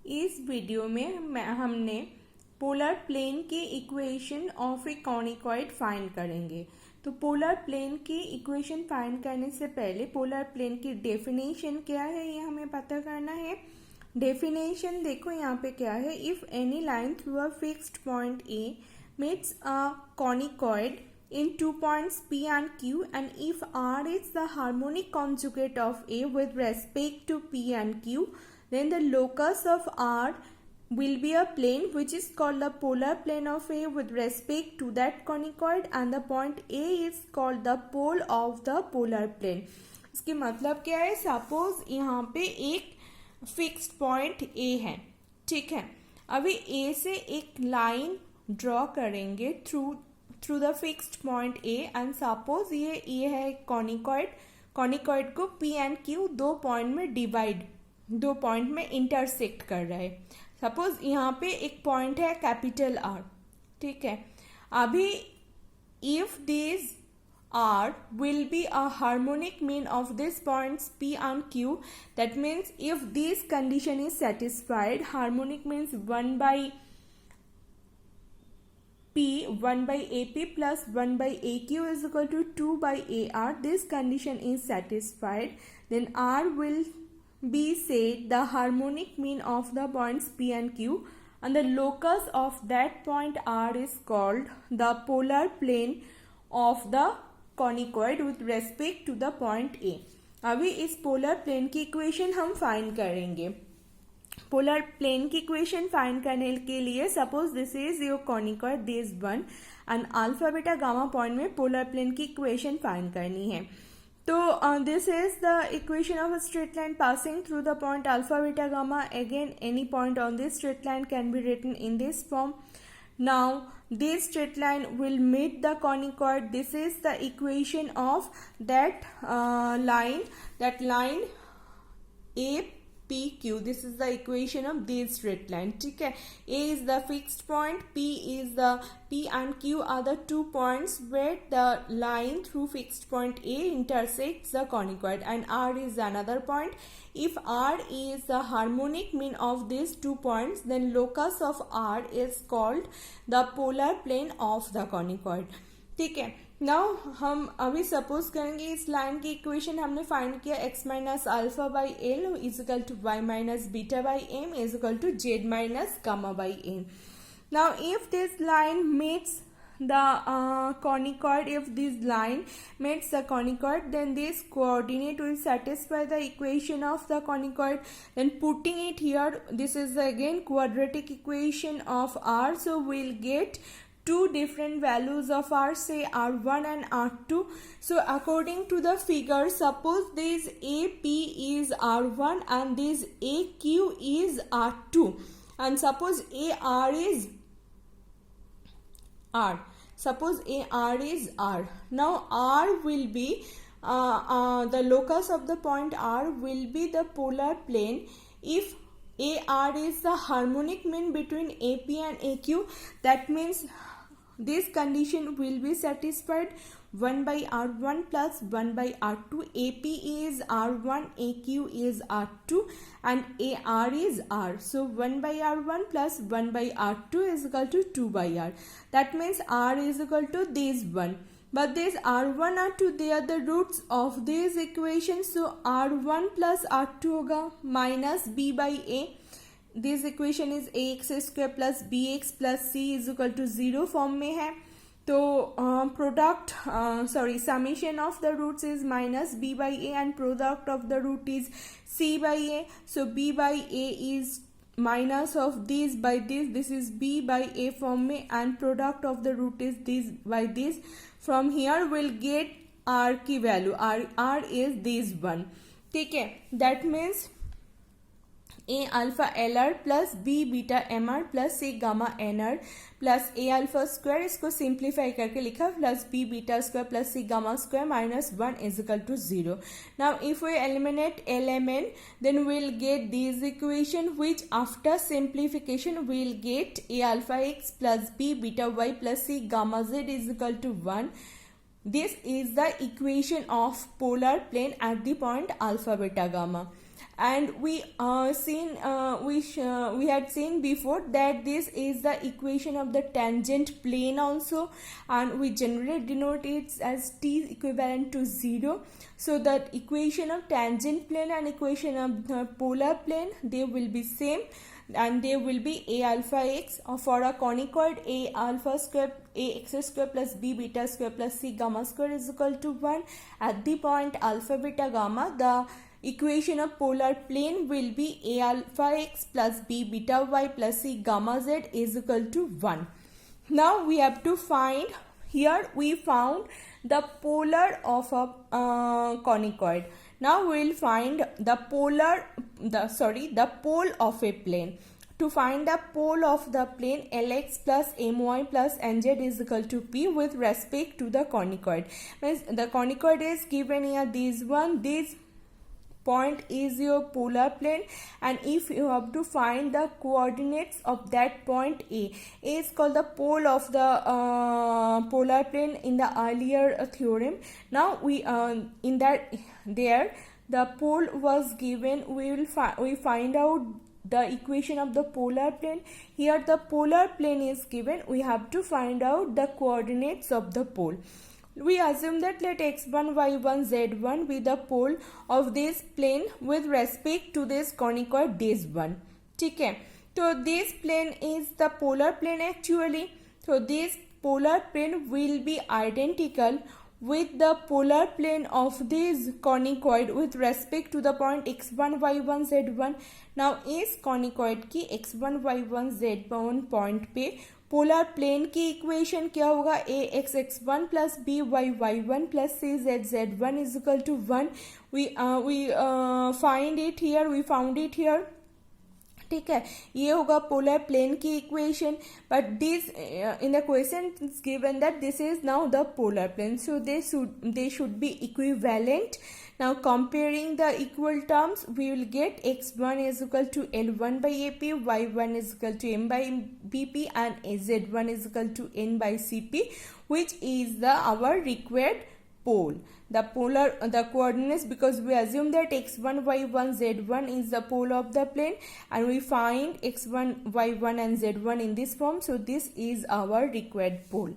इस वीडियो में हमने पोलर प्लेन के equation of A conicoid find करेंगे। तो पोलर प्लेन की इक्वेशन फाइंड करने से पहले पोलर प्लेन की डेफिनेशन क्या है ये हमें पता करना है। डेफिनेशन देखो यहाँ पे क्या है, if any line through a fixed point A meets a conicoid in 2 points P and Q, and if R is the harmonic conjugate of A with respect to P and Q, then the locus of R will be a plane which is called the polar plane of A with respect to that conicoid, and the point A is called the pole of the polar plane. इसके मतलब क्या है, suppose यहाँ पे एक fixed point A है, ठीक है। अभी A से एक लाइन ड्रॉ करेंगे through the fixed point A, and suppose ये है कॉनिकॉइड को पी एंड क्यू दो पॉइंट में इंटरसेक्ट कर रहा है। सपोज यहाँ पे एक पॉइंट है कैपिटल आर, ठीक है। अभी if this R will be a harmonic mean of these points P and Q, that means if this condition is satisfied, harmonic means 1 by P 1 by AP plus 1 by AQ is equal to 2 by AR. This condition is satisfied, then R will be said the harmonic mean of the points P and Q, and the locus of that point R is called the polar plane of the conicoid with respect to the point A. अभी इस polar plane की equation हम find करेंगे। Polar plane की equation find करने के लिए suppose this is your conicoid, this one, and alpha beta gamma point में पोलर प्लेन की इक्वेशन फाइंड करनी है। तो this is the equation of a straight line passing through the point alpha beta gamma. Again any point on this straight line can be written in this form. Now this straight line will meet the conicoid. This is the equation of that line APQ. This is the equation of this straight line, ठीक है। A is the fixed point, P and Q are the 2 points where the line through fixed point A intersects the conicoid, and R is another point. If R is the harmonic mean of these 2 points, then locus of R is called the polar plane of the conicoid, ठीक है। Now हम अभी suppose करेंगे इस line की equation हमने find किया, x minus alpha by l is equal to y minus beta by m is equal to z minus gamma by m. Now if this line meets the conicoid, if this line meets the conicoid, then this coordinate will satisfy the equation of the conicoid. Then putting it here, this is again quadratic equation of R, so we'll get two different values of R, say R1 and R2. So according to the figure, suppose this AP is R1 and this AQ is R2, and suppose AR is R. Suppose AR is R. Now R will be the locus of the point R will be the polar plane. If AR is the harmonic mean between AP and AQ, that means this condition will be satisfied, 1 by R1 plus 1 by R2. AP is R1, AQ is R2, and AR is R. So 1 by R1 plus 1 by R2 is equal to 2 by R. That means R is equal to this one. But this R1, R2, they are the roots of this equation. So R1 plus R2 होगा minus B by A. This equation is ax square plus bx plus c is equal to 0 form में है। तो product summation of the roots is minus b by A, and product of the root is c by A. So b by A is minus of this by this is b by A form में, and product of the root is this by this. From here will get r की value, r is this one, ठीक है। That means A alpha l r plus B beta m r plus C gamma n r plus A alpha square, इसको simplify करके लिखा, plus B beta square plus C gamma square minus 1 is equal to 0. Now if we eliminate LMN, then we'll get this equation, which after simplification we'll get A alpha x plus B beta y plus C gamma z is equal to 1. This is the equation of polar plane at the point alpha beta gamma. and we had seen before that this is the equation of the tangent plane also, and we generally denote it as t is equivalent to 0. So that equation of tangent plane and equation of the polar plane, they will be same, and they will be a alpha x, or for a conicoid a alpha square a x square plus b beta square plus c gamma square is equal to 1. At the point alpha beta gamma, the equation of polar plane will be a alpha x plus b beta y plus c gamma z is equal to 1. Now we have to find, here we found the polar of a conicoid. Now we will find the pole of a plane. To find the pole of the plane, Lx plus My plus Nz is equal to P with respect to the conicoid. Means the conicoid is given here, this point is your polar plane, and if you have to find the coordinates of that point A is called the pole of the polar plane in the earlier theorem. Now we in that there the pole was given, we find out the equation of the polar plane. Here the polar plane is given, we have to find out the coordinates of the pole. We assume that let x1, y1, z1 be the pole of this plane with respect to this conicoid this one. Okay. So this plane is the polar plane actually. So this polar plane will be identical with the polar plane of this conicoid with respect to the point x1, y1, z1. Now इस conicoid की x1, y1, z1 point पे polar plane की equation क्या होगा, A X X one plus B Y Y one plus C Z Z one is equal to 1. We found it here. ठीक है, ये होगा पोलर प्लेन की equation. But this in the question is given that this is now the polar plane, so they should be equivalent. Now comparing the equal terms, we will get x1 is equal to L1 by AP, y1 is equal to M by BP, and z1 is equal to N by CP, which is our required pole. The coordinates, because we assume that x1, y1, z1 is the pole of the plane, and we find x1, y1 and z1 in this form. So this is our required pole.